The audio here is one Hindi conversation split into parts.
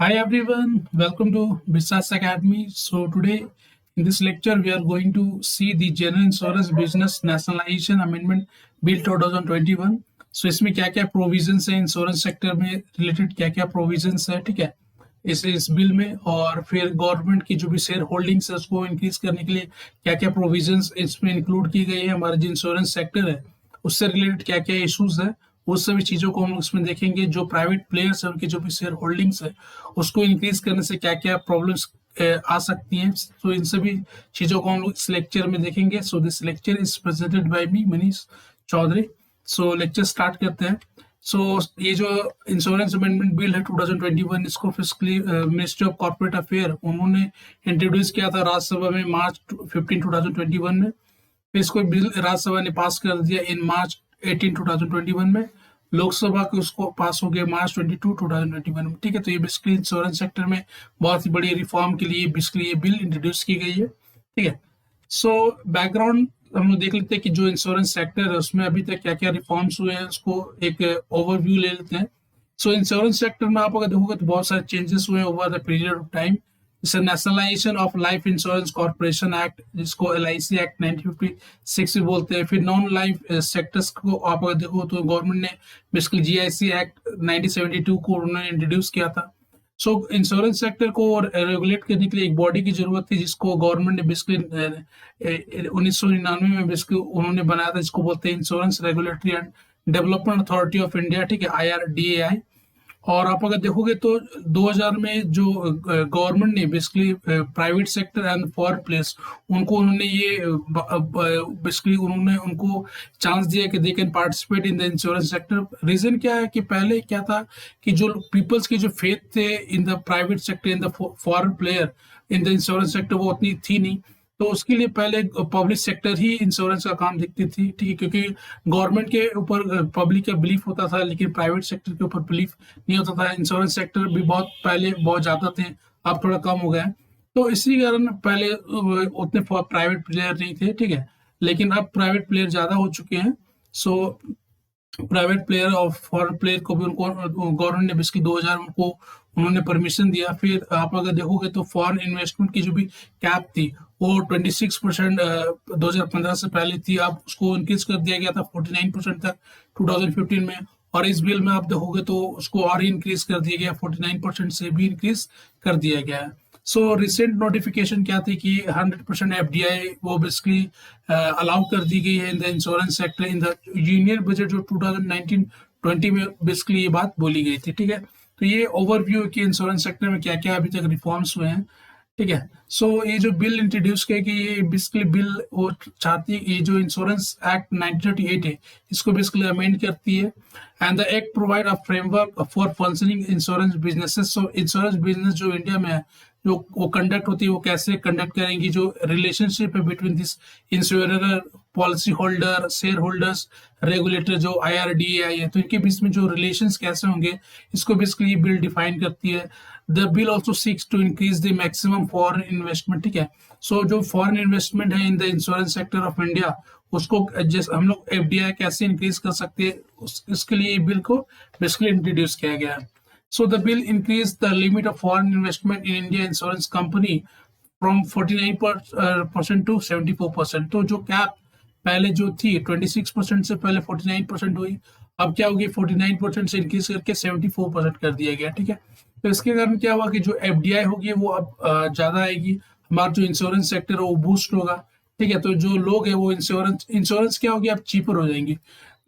Hi everyone, welcome to Bisas Academy. So today in this lecture we are going to see the General Insurance Business Nationalization Amendment Bill 2021. So इसमें क्या क्या प्रोविजंस है इंश्योरेंस सेक्टर में रिलेटेड क्या क्या प्रोविजंस है, ठीक है, इस बिल में। और फिर गवर्नमेंट की जो भी शेयर होल्डिंग्स है उसको इंक्रीज करने के लिए क्या क्या प्रोविजंस इसमें इंक्लूड की गई है, हमारा जो इंश्योरेंस सेक्टर है उससे रिलेटेड क्या क्या इश्यूज है, उस सभी चीज़ों को हम उसमें देखेंगे। जो प्राइवेट प्लेयर्स हैं उनकी जो भी शेयर होल्डिंग्स है उसको इंक्रीज करने से क्या क्या प्रॉब्लम्स आ सकती हैं, तो इन सभी चीज़ों को हम लोग इस लेक्चर में देखेंगे। So this lecture is presented by me Manish Chaudhary. So lecture start करते हैं। सो ये जो इंश्योरेंस अमेंडमेंट बिल है 2021, इसको फिस्कली मिनिस्ट्री ऑफ कॉर्पोरेट अफेयर उन्होंने इंट्रोड्यूस किया था राज्यसभा में मार्च 15 2021 में। फिर इसको बिल राज्यसभा ने पास कर दिया इन मार्च 18 2021 में। लोकसभा के उसको पास हो गया मार्च 22 2021 में, ठीक है। तो ये बेसिकली इंश्योरेंस सेक्टर में बहुत ही बड़ी रिफॉर्म के लिए बेसिकली ये बिल इंट्रोड्यूस की गई है, ठीक है। सो बैकग्राउंड हम लोग देख लेते हैं कि जो इंश्योरेंस सेक्टर है उसमें अभी तक क्या क्या रिफॉर्म्स हुए हैं, उसको एक ओवरव्यू ले लेते हैं। सो इंश्योरेंस सेक्टर में आप अगर देखोगे तो बहुत सारे चेंजेस हुए over the period of time. जैसे nationalisation of life insurance corporation act, जिसको LIC एक्ट 1956 भी बोलते हैं। फिर नॉन लाइफ सेक्टर्स को आप अगर देखो तो गवर्नमेंट ने बेसिकली GIC एक्ट 1972 को उन्होंने इंट्रोड्यूस किया था। सो इंश्योरेंस सेक्टर को रेगुलेट करने के लिए एक बॉडी की जरूरत थी, जिसको गवर्नमेंट ने बेसिकली 1999 में बेसिकली उन्होंने बनाया था, जिसको बोलते हैं insurance regulatory and development authority of India, ठीक है, IRDAI। और आप अगर देखोगे तो 2000 में जो गवर्नमेंट ने basically private sector and foreign place उनको उन्होंने ये बेसिकली उन्होंने उनको चांस दिया कि they can participate in the insurance sector. Reason क्या है कि पहले क्या था कि जो पीपल्स की जो फेथ थे in the private sector, in the foreign player in the insurance sector, वो उतनी थी नहीं। तो उसके लिए पहले पब्लिक सेक्टर ही इंश्योरेंस का काम देखती थी, ठीक है, क्योंकि गवर्नमेंट के ऊपर पब्लिक का बिलीफ होता था लेकिन प्राइवेट सेक्टर के ऊपर बिलीफ नहीं होता था। इंश्योरेंस सेक्टर भी बहुत पहले बहुत ज़्यादा थे, अब थोड़ा कम हो गया है। तो इसी कारण पहले उतने प्राइवेट प्लेयर नहीं थे, ठीक है, लेकिन अब प्राइवेट प्लेयर ज़्यादा हो चुके हैं। सो प्राइवेट प्लेयर और फॉरेन प्लेयर को भी उनको गवर्नमेंट ने बेसिकली 2000 उनको उन्होंने परमिशन दिया। फिर आप अगर देखोगे तो फॉरेन इन्वेस्टमेंट की जो भी कैप थी वो 26% 2015 से पहले थी, अब उसको इंक्रीज कर दिया गया था 49% तक 2015 में। और इस बिल में आप देखोगे तो उसको और ही इंक्रीज कर दिया गया, 49% से भी इंक्रीज कर दिया गया है। सो रिसेंट नोटिफिकेशन क्या थी कि 100% FDI वो बेसिकली अलाउ कर दी गई है in the insurance sector in the union budget जो 2019-20 में बेसिकली ये बात बोली गई थी, ठीक है। तो ये ओवरव्यू है कि इंश्योरेंस सेक्टर में क्या क्या अभी तक रिफॉर्म्स हुए हैं, ठीक है। सो ये जो बिल इंट्रोड्यूस किया कि ये बेसिकली बिल वो चाहती है, ये जो इंश्योरेंस एक्ट 1938 है इसको बेसिकली अमेंड करती है। And the act provide a framework for functioning insurance businesses. So insurance business जो इंडिया में है जो वो कंडक्ट होती है वो कैसे कंडक्ट करेंगी, जो रिलेशनशिप है between this insurer, policy holder, share holders, regulator जो IRDAI है, तो इनके बीच में जो रिलेशंस कैसे होंगे इसको बेसिकली बिल डिफाइन करती है। The bill also seeks to increase the maximum foreign investment, ठीक है। सो जो फॉरेन इन्वेस्टमेंट है in the insurance sector of India उसको जैसे हम लोग FDI कैसे इंक्रीज कर सकते हैं इसके लिए बिल को बेसिकली इंट्रोड्यूस किया गया है। So the bill increased the limit of foreign investment in India insurance company from 49% to 74%। तो जो कैप पहले जो थी 26% से पहले 49% हुई, अब क्या होगी 49% से इंक्रीज करके 74% कर दिया गया, ठीक है। तो इसके कारण क्या हुआ कि जो FDI होगी वो अब ज़्यादा आएगी, हमारा जो इंश्योरेंस सेक्टर है वो बूस्ट होगा, ठीक है। तो जो लोग है वो इंश्योरेंस क्या होगी, अब चीपर हो जाएंगी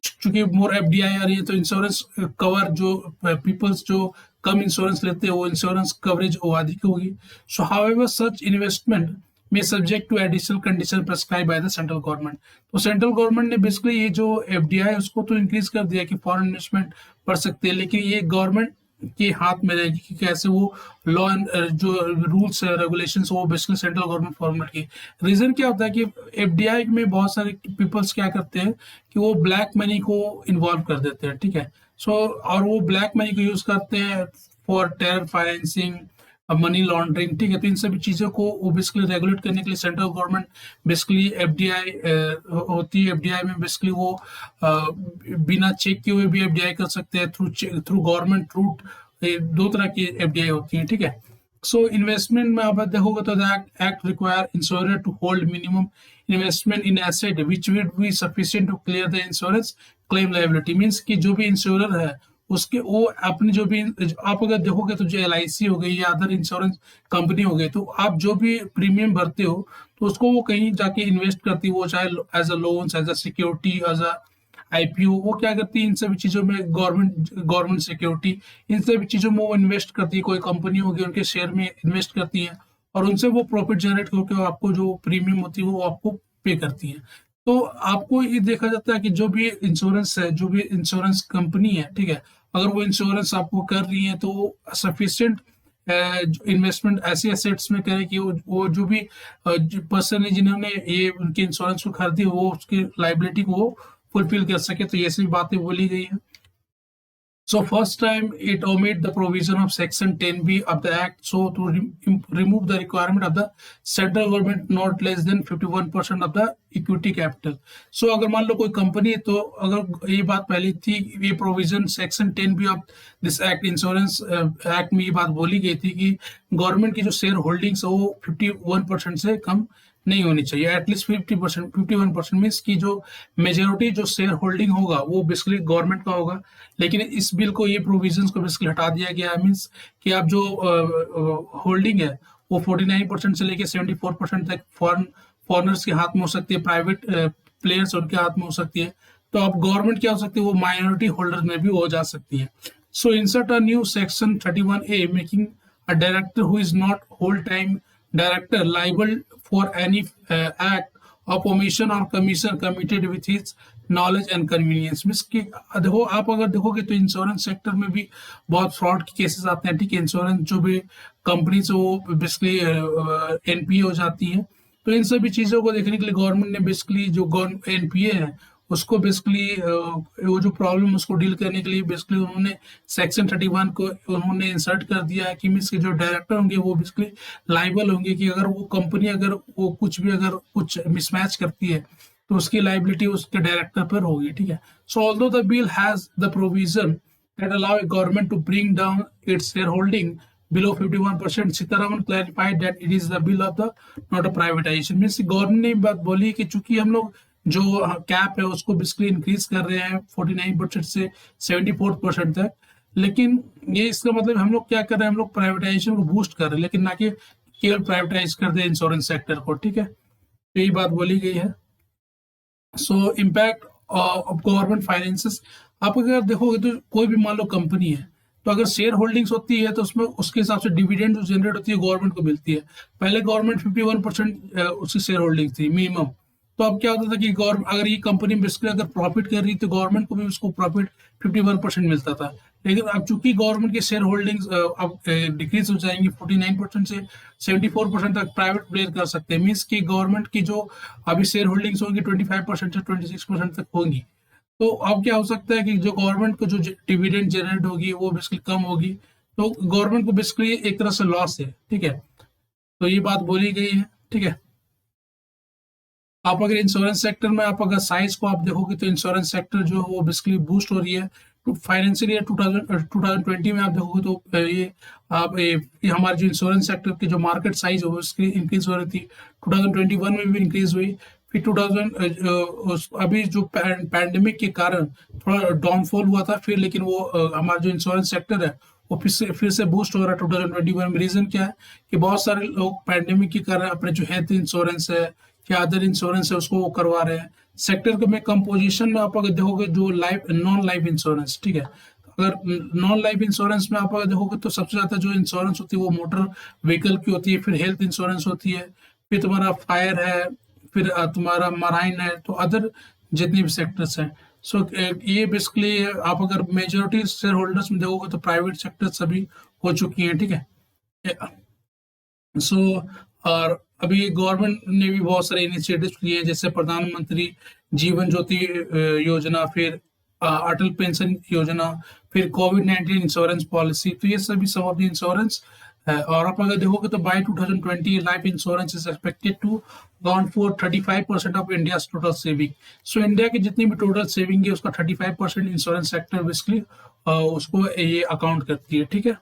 चूंकि मोर FDI आ रही है। तो इंश्योरेंस कवर जो पीपल्स जो कम इंश्योरेंस लेते हैं वो इंश्योरेंस कवरेज वो अधिक होगी। सो हाउएवर सच इन्वेस्टमेंट में subject to additional condition prescribe by the central government. तो सेंट्रल गवर्नमेंट ने बेसिकली ये जो FDI है उसको तो इंक्रीज कर दिया कि फॉरेन इन्वेस्टमेंट बढ़ सकते हैं, लेकिन ये गवर्नमेंट के हाथ में रहेगी कि कैसे वो लॉ एंड जो रूल्स है रेगुलेशंस वो बेसिकली सेंट्रल गवर्नमेंट फॉर्मेट की। रीजन क्या होता है कि FDI में बहुत सारे पीपल्स क्या करते हैं कि वो ब्लैक मनी को इन्वॉल्व कर देते हैं, ठीक है। सो और वो ब्लैक मनी को यूज करते हैं for terror financing, money laundering, ठीक है। तो इन सभी चीज़ों को वो बेसिकली रेगुलेट करने के लिए सेंट्रल गवर्नमेंट बेसिकली FDI होती है। FDI में बेसिकली वो बिना चेक किए हुए भी FDI कर सकते हैं थ्रू गवर्नमेंट रूट दो तरह की एफडीआई होती हैं, ठीक है। सो इन्वेस्टमेंट में आप देखोगे तो act require insurer to hold minimum investment in asset which will be sufficient to clear the insurance claim liability. Means कि जो भी इंश्योरर है उसके वो अपनी जो भी आप अगर देखोगे तो जो LIC हो गई या अदर इंश्योरेंस कंपनी हो गई, तो आप जो भी प्रीमियम भरते हो तो उसको वो कहीं जाके इन्वेस्ट करती है, वो चाहे as a loans, as a security, as a IPO, वो क्या करती है इन सभी चीजों में, गवर्नमेंट सिक्योरिटी, इन सभी चीजों में वो इन्वेस्ट करती है। कोई कंपनी होगी उनके शेयर में इन्वेस्ट करती है और उनसे वो प्रॉफिट जनरेट होकर आपको जो प्रीमियम होती है वो आपको पे करती है। तो आपको ये देखा जाता है कि जो भी इंश्योरेंस है, जो भी इंश्योरेंस कंपनी है, ठीक है, अगर वो इंश्योरेंस आपको कर रही है तो सफिशिएंट इन्वेस्टमेंट ऐसे एसेट्स में करें कि वो जो भी पर्सन है जिन्होंने ये उनके इंश्योरेंस को खरीदी वो उसकी लाइबिलिटी को वो फुलफिल कर सके। तो ये सभी बातें बोली गई हैं। So first time it omit the provision of section 10B of the act, so to remove the requirement of the central government not less than 51% of the equity capital. So अगर मान लो कोई कंपनी है, तो अगर ये बात पहले थी, ये provision section 10B of this act, insurance act में ये बात बोली गई थी कि गवर्नमेंट की जो शेयर होल्डिंग्स है वो 51% से कम नहीं होनी चाहिए। एटलीस्ट 50%, 51% मीन्स की जो मेजोरिटी जो शेयर होल्डिंग होगा वो बेसिकली गवर्नमेंट का होगा। लेकिन इस बिल को, ये प्रोविजंस को बेसिकली हटा दिया गया है। मीन्स कि आप जो होल्डिंग है वो 49% से लेके 74% तक फॉरनर्स के हाथ में हो सकती है, प्राइवेट प्लेयर्स उनके हाथ में हो सकती है। तो अब गवर्नमेंट क्या हो सकती है, वो माइनॉरिटी होल्डर में भी हो जा सकती है। So insert a new section 31A making a director who is not whole time director liable for any act of omission or commission committed with his knowledge and convenience। Means कि देखो, आप अगर देखोगे तो इंश्योरेंस सेक्टर में भी बहुत फ्रॉड के केसेस आते हैं, ठीक है। इंश्योरेंस जो भी कंपनी से वो बेसिकली NPA हो जाती है। तो इन सभी चीज़ों को देखने के लिए गवर्नमेंट ने बेसिकली जो NPA है उसको बेसिकली वो जो प्रॉब्लम उसको डील करने के लिए बेसिकली उन्होंने सेक्शन 31 को उन्होंने इंसर्ट कर दिया है कि मीन्स के जो डायरेक्टर होंगे वो बेसिकली लाइबल होंगे कि अगर वो कंपनी अगर वो अगर कुछ मिसमैच करती है तो उसकी लाइबिलिटी उसके डायरेक्टर पर होगी, ठीक है। So although the bill has the provision that allow government to bring down its share holding below 51%, Sitharaman clarified that it is the bill of the not a privatization। Means government ने बात बोली कि चूंकि हम लोग जो कैप है उसको बेसिकली इंक्रीज कर रहे हैं 49% से 74% तक, लेकिन ये इसका मतलब हम लोग क्या कर रहे हैं, हम लोग प्राइवेटाइजेशन को बूस्ट कर रहे हैं, लेकिन ना कि केवल प्राइवेटाइज कर दे इंश्योरेंस सेक्टर को, ठीक है। तो यही बात बोली गई है। सो इम्पैक्ट ऑफ गवर्नमेंट फाइनेंसेस, आप अगर देखोगे तो कोई भी मान लो कंपनी है, तो अगर शेयर होल्डिंग्स होती है तो उसमें उसके हिसाब से डिविडेंड जो जनरेट होती है गवर्नमेंट को मिलती है। पहले गवर्नमेंट 51% उसकी शेयर होल्डिंग थी मिनिमम। तो अब क्या होता था कि अगर ये कंपनी बेसिकली अगर प्रॉफिट कर रही तो गवर्नमेंट को भी उसको प्रॉफिट 51% मिलता था। लेकिन अब चूंकि गवर्नमेंट की शेयर होल्डिंग्स अब डिक्रीज हो जाएंगी 49% से 74% तक प्राइवेट प्लेयर कर सकते हैं। मीन्स की गवर्नमेंट की जो अभी शेयर होल्डिंग्स होंगी 25% से 26% तक होंगी। तो अब क्या हो सकता है कि जो गवर्नमेंट को जो डिविडेंड जनरेट होगी वो बेसिकली कम होगी, तो गवर्नमेंट को बेसिकली एक तरह से लॉस है, ठीक है। तो ये बात बोली गई है, ठीक है। आप अगर इंश्योरेंस सेक्टर में आप अगर साइज को आप देखोगे तो इंश्योरेंस सेक्टर जो है वो बेसिकली बूस्ट हो रही है। फाइनेंशियल ईयर 2020 में आप देखोगे तो ये आप ये हमारे जो इंश्योरेंस सेक्टर की जो मार्केट साइज है वो उसकी इंक्रीज हो रही थी, 2021 में भी इंक्रीज हुई। फिर 2000 अभी जो पैंडेमिक के कारण थोड़ा डाउनफॉल हुआ था फिर, लेकिन वो हमारा जो इंश्योरेंस सेक्टर है वो फिर से बूस्ट हो रहा है 2021 में। रीजन क्या है कि बहुत सारे लोग पैंडेमिक के कारण अपने जो हेल्थ इंश्योरेंस है या अदर इंश्योरेंस है उसको वो करवा रहे हैं। सेक्टर में कंपोजिशन में आप अगर देखोगे जो नॉन लाइफ इंश्योरेंस, ठीक है, अगर नॉन लाइफ इंश्योरेंस में आप अगर देखोगे तो सबसे ज्यादा जो इंश्योरेंस होती है वो मोटर व्हीकल की होती है, फिर हेल्थ इंश्योरेंस होती है, फिर तुम्हारा फायर है, फिर तुम्हारा मराइन है, तो अदर जितनी भी सेक्टर्स हैं। सो ये बेसिकली आप अगर मेजोरिटी शेयर होल्डर्स में देखोगे तो प्राइवेट सेक्टर सभी हो चुकी हैं, ठीक है। सो और अभी गवर्नमेंट ने भी बहुत सारे इनिशिएटिव्स लिए हैं, जैसे प्रधानमंत्री जीवन ज्योति योजना, फिर अटल पेंशन योजना, फिर कोविड-19 इंश्योरेंस पॉलिसी। तो ये सभी सब ऑफ द इंश्योरेंस है। और आप अगर देखोगे तो by 2020 life insurance is expected to account for 35% of India total saving. So India की जितनी भी टोटल सेविंग है उसका 35% इंश्योरेंस सेक्टर बेसिकली उसको ये अकाउंट करती है, ठीक है।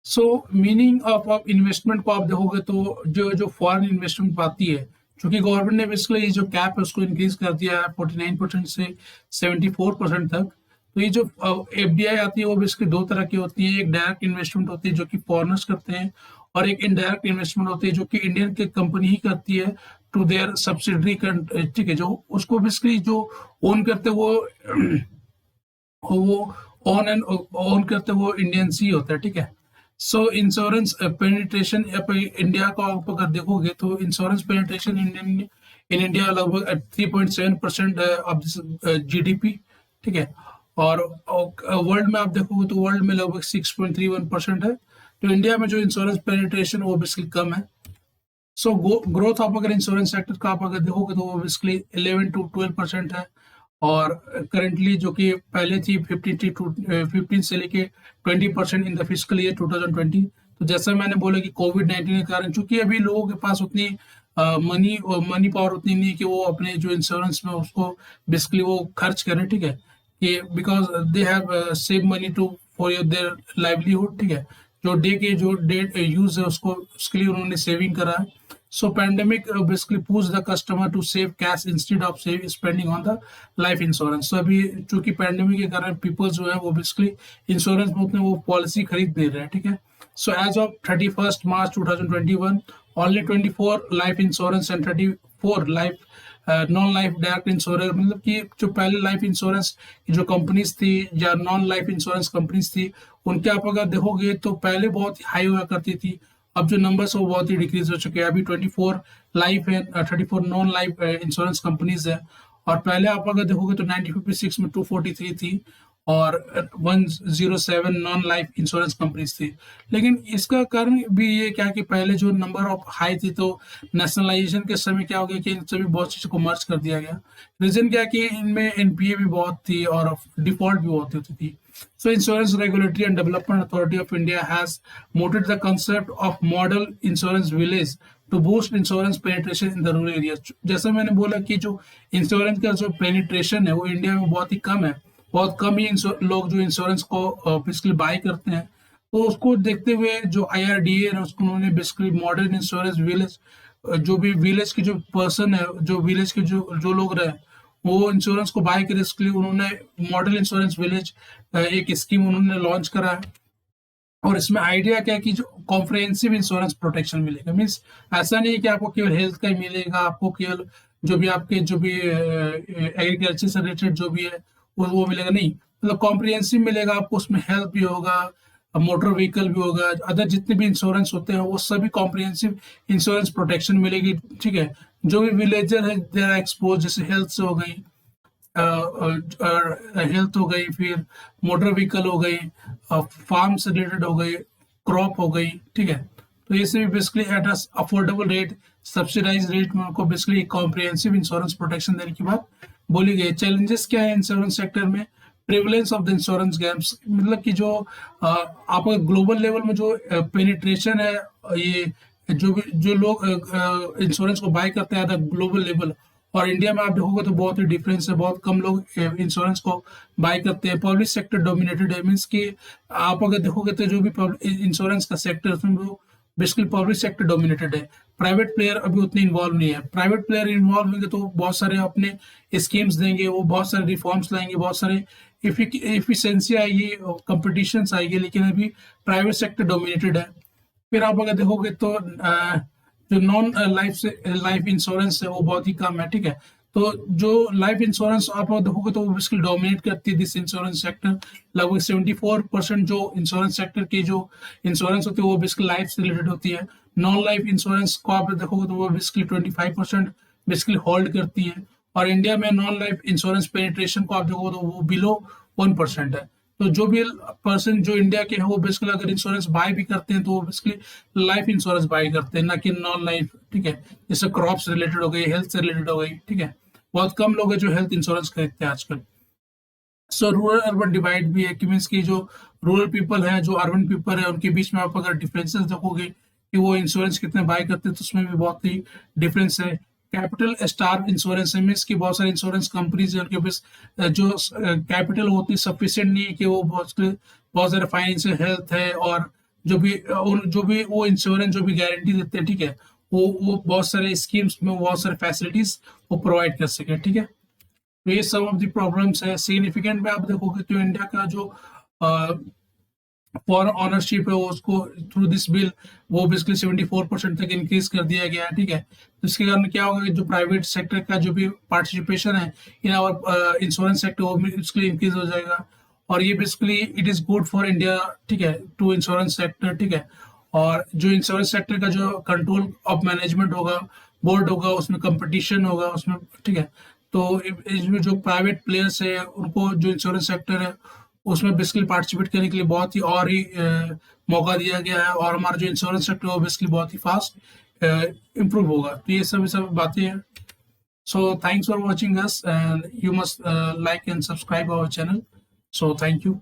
सो मीनिंग ऑफ इन्वेस्टमेंट को आप देखोगे तो जो फॉरेन इन्वेस्टमेंट आती है, क्योंकि गवर्नमेंट ने बेसिकली जो कैप है उसको इंक्रीज कर दिया है 49% से 74% तक। तो ये जो एफडीआई आती है वो बेसिकली दो तरह की होती है, एक डायरेक्ट इन्वेस्टमेंट होती है जो कि फॉरेनर्स करते हैं, और एक इनडायरेक्ट इन्वेस्टमेंट होती है जो कि इंडियन की कंपनी ही करती है टू देयर सब्सिडरी, ठीक है, जो उसको बेसिकली जो ओन करते वो ऑन एंड ऑन करते वो इंडियन सी होता है, ठीक है। सो इंश्योरेंस पेनिट्रेशन इंडिया को आप अगर देखोगे तो इंश्योरेंस पेनिट्रेशन इन इंडिया लगभग 3.7% ऑफ जीडीपी, ठीक है। और वर्ल्ड में आप देखोगे तो वर्ल्ड में लगभग 6.31% है। तो इंडिया में जो इंश्योरेंस पेनिट्रेशन वो बेसिकली कम है। सो ग्रोथ आप अगर इंश्योरेंस सेक्टर का आप अगर देखोगे तो वो बेसिकली 11 to 12% है। और करेंटली जो कि पहले थी 15 से लेके 20% इन द फिजिकल ईयर 2020। तो जैसा मैंने बोला कि कोविड-19 के कारण चूंकि अभी लोगों के पास उतनी मनी पावर उतनी नहीं कि वो अपने जो इंश्योरेंस में उसको बेसिकली वो खर्च करें, ठीक है, कि because they have save money to for their livelihood, ठीक है। जो डे के जो डे यूज है उसको उसके लिए उन्होंने सेविंग करा है। So pandemic basically pushed the customer to save cash instead of spending on the life insurance. So अभी चूंकि पैंडेमिक के कारण पीपल जो है वो बेसिकली इंश्योरेंस में उतने वो पॉलिसी खरीद नहीं रहे हैं, ठीक है। So as of 31 March 2021 only 24 life insurance and 34 life non life direct insurance, मतलब कि जो पहले लाइफ इंश्योरेंस की जो कंपनीज थी या नॉन लाइफ इंश्योरेंस कंपनीज थी उनके आप अगर देखोगे तो पहले बहुत हाई हुआ करती थी, अब जो नंबर्स है वो बहुत ही डिक्रीज हो चुके हैं। अभी 24 लाइफ है, 34 नॉन लाइफ इंश्योरेंस कंपनीज है। और पहले आप अगर देखोगे तो 1956 में 243 थी और 107 नॉन लाइफ इंश्योरेंस कंपनीज थी। लेकिन इसका कारण भी ये क्या कि पहले जो नंबर ऑफ हाई थी तो नेशनलाइजेशन के समय क्या हो गया कि इन सभी बहुत चीज़ों को मर्ज कर दिया गया। रीजन क्या कि इनमें एनपीए भी बहुत थी और डिफॉल्ट भी बहुत होती थी। So Insurance Regulatory and Development Authority of India has mooted the concept of model insurance village to boost insurance penetration in the rural areas। जैसा मैंने बोला कि जो इंश्योरेंस का जो पेनिट्रेशन है वो इंडिया में बहुत ही कम है, बहुत कम ही लोग जो इंश्योरेंस को बेसिकली बाय करते हैं। तो उसको देखते हुए जो IRDA है उसको उन्होंने बेसिकली मॉडर्न इंश्योरेंस विलेज, जो भी विलेज की जो पर्सन है, जो विलेज के जो लोग रहे वो इंश्योरेंस को बाय करे, इसके लिए उन्होंने मॉडल इंश्योरेंस विलेज एक स्कीम उन्होंने लॉन्च करा है। और इसमें आइडिया क्या है कि जो कॉम्प्रिहेंसिव इंश्योरेंस प्रोटेक्शन मिलेगा, मीन्स ऐसा नहीं है कि आपको केवल हेल्थ का ही मिलेगा, आपको केवल जो भी आपके जो भी एग्रीकल्चर से रिलेटेड जो भी है वो मिलेगा, नहीं, मतलब कॉम्प्रिहेंसिव मिलेगा आपको। उसमें हेल्थ भी होगा, मोटर व्हीकल भी होगा, अदर जितने भी इंश्योरेंस होते हैं वो सभी कॉम्प्रिहेंसिव इंश्योरेंस प्रोटेक्शन मिलेगी, ठीक है। जो भी विलेजर है दे आर एक्सपोज, जैसे हेल्थ से हो गई, हेल्थ हो गई, फिर मोटर व्हीकल हो गई, फार्म से रिलेटेड हो गई, क्रॉप हो गई, ठीक है। तो ये सभी basically at affordable rate, subsidize rate में उनको बेसिकली कॉम्प्रिहेंसिव इंश्योरेंस प्रोटेक्शन देने की बात बोली गई। चैलेंजेस क्या है इंश्योरेंस सेक्टर में? Prevalence of the insurance gaps, मतलब कि जो आप ग्लोबल लेवल में जो पेनिट्रेशन है, ये जो लोग इंश्योरेंस को बाय करते हैं ग्लोबल लेवल और इंडिया में आप देखोगे तो बहुत ही डिफरेंस है, बहुत कम लोग इंश्योरेंस को बाय करते हैं। पब्लिक सेक्टर डोमिनेटेड है, मीन्स कि आप अगर देखोगे तो जो भी इंश्योरेंस का सेक्टर उसमें वो बेसिकली पब्लिक सेक्टर डोमिनेटेड है। प्राइवेट प्लेयर अभी उतने इन्वॉल्व नहीं है। प्राइवेट प्लेयर इन्वॉल्व होंगे तो बहुत सारे अपने स्कीम्स देंगे, वो बहुत सारे रिफॉर्म्स लाएंगे, बहुत सारे इफिशिएंसी आएगी, कंपटीशन आएगी, लेकिन अभी प्राइवेट सेक्टर डोमिनेटेड है। फिर आप अगर देखोगे तो जो नॉन लाइफ इंश्योरेंस है वो बहुत ही कम है, ठीक है। तो जो लाइफ इंश्योरेंस आप देखोगे तो वो बेसिकली डोमिनेट करती है दिस इंश्योरेंस सेक्टर। लगभग 74% जो इंश्योरेंस सेक्टर की जो इंश्योरेंस होती है वो बेसिकली लाइफ से रिलेटेड होती है। नॉन लाइफ इंश्योरेंस को आप देखोगे तो वो बेसिकली 25% बेसिकली होल्ड करती है। और इंडिया में नॉन लाइफ इंश्योरेंस पेनिट्रेशन को आप देखोगे तो वो बिलो 1% है। तो जो भी पर्सन जो इंडिया के हैं वो बेसिकली अगर इंश्योरेंस बाय भी करते हैं तो वो बेसिकली लाइफ इंश्योरेंस बाय करते हैं, ना कि नॉन लाइफ, ठीक है। जैसे क्रॉप से रिलेटेड हो गई, हेल्थ से रिलेटेड हो गई, ठीक है। बहुत कम लोग हैं जो हेल्थ इंश्योरेंस खरीदते हैं आजकल। सो रूरल अर्बन डिवाइड भी है कि मीन्स की जो रूरल पीपल है, जो अर्बन पीपल है, उनके बीच में आप अगर डिफरेंसेस देखोगे कि वो इंश्योरेंस कितने बाय करते हैं, तो उसमें भी बहुत ही डिफरेंस है। कैपिटल स्टार इंश्योरेंस है, मीन्स की बहुत सारी इंश्योरेंस कंपनीज है, उनके पास जो कैपिटल होती है सफिशिएंट नहीं है कि वो बहुत सारे फाइनेंशियल हेल्थ है, और जो भी वो इंश्योरेंस जो भी गारंटी देते हैं, ठीक है, वो बहुत सारे स्कीम्स में बहुत सारे फैसिलिटीज वो प्रोवाइड कर सके, ठीक है। तो ये सब ऑफ द प्रॉब्लम्स है। सिग्निफिकेंट में आप देखोगे तो इंडिया का जो फॉरेन ऑनरशिप है, वो उसको थ्रू दिस बिल वो बेसिकली 74% तक इंक्रीज कर दिया गया है, ठीक है। तो इसके कारण क्या होगा कि जो प्राइवेट सेक्टर का जो भी पार्टिसिपेशन है इन आवर इंश्योरेंस सेक्टर, वो उसके लिए इंक्रीज हो जाएगा। और ये basically it is good for India, ठीक है, टू इंश्योरेंस सेक्टर, ठीक है। और जो इंश्योरेंस सेक्टर का जो कंट्रोल ऑफ मैनेजमेंट होगा, बोर्ड होगा, उसमें कंपटीशन होगा उसमें, ठीक है। तो इसमें जो प्राइवेट प्लेयर्स है उनको जो इंश्योरेंस सेक्टर है उसमें बेसिकली पार्टिसिपेट करने के लिए बहुत ही और ही मौका दिया गया है, और हमारा जो इंश्योरेंस सेक्टर है वो बेसिकली बहुत ही फास्ट इम्प्रूव होगा। तो ये सब बातें हैं। So thanks for watching us, and you must like and subscribe our channel. So thank you.